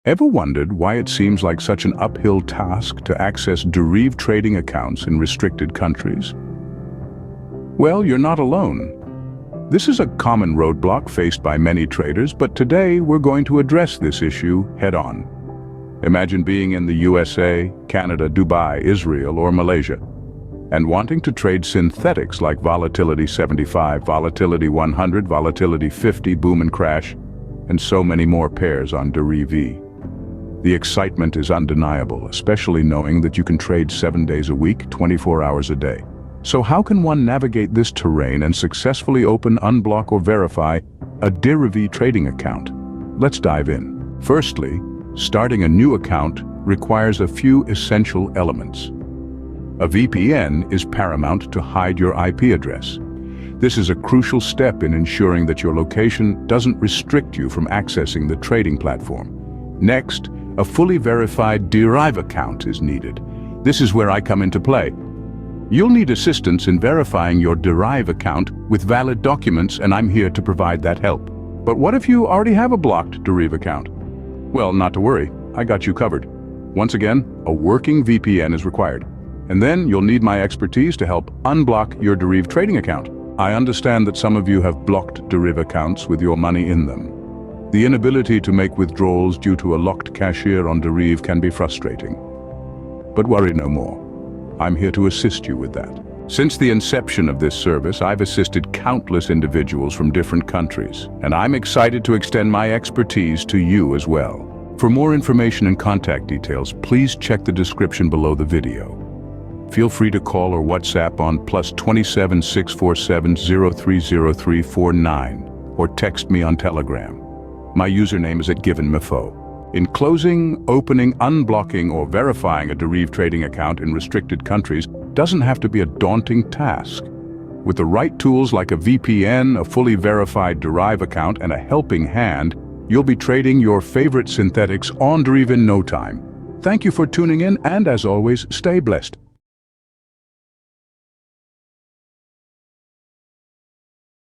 Ever wondered why it seems like such an uphill task to access DERIV trading accounts in restricted countries? Well, you're not alone. This is a common roadblock faced by many traders, but today we're going to address this issue head-on. Imagine being in the USA, Canada, Dubai, Israel, or Malaysia, and wanting to trade synthetics like volatility 75, volatility 100, volatility 50, boom and crash, and so many more pairs on DERIV. The excitement is undeniable, especially knowing that you can trade 7 days a week, 24 hours a day. So how can one navigate this terrain and successfully open, unblock, or verify a DERIV trading account? Let's dive in. Firstly, starting a new account requires a few essential elements. A VPN is paramount to hide your IP address. This is a crucial step in ensuring that your location doesn't restrict you from accessing the trading platform. Next, a fully verified DERIV account is needed. This is where I come into play. You'll need assistance in verifying your DERIV account with valid documents, and I'm here to provide that help. But what if you already have a blocked DERIV account? Well, not to worry, I got you covered. Once again, a working VPN is required. And then you'll need my expertise to help unblock your DERIV trading account. I understand that some of you have blocked DERIV accounts with your money in them. The inability to make withdrawals due to a locked cashier on DERIV can be frustrating. But worry no more. I'm here to assist you with that. Since the inception of this service, I've assisted countless individuals from different countries, and I'm excited to extend my expertise to you as well. For more information and contact details, please check the description below the video. Feel free to call or WhatsApp on +27 647 030349 or text me on Telegram. My username is @GivenMefo. In closing, opening, unblocking, or verifying a DERIV trading account in restricted countries doesn't have to be a daunting task. With the right tools like a VPN, a fully verified DERIV account, and a helping hand, you'll be trading your favorite synthetics on DERIV in no time. Thank you for tuning in, and as always, stay blessed.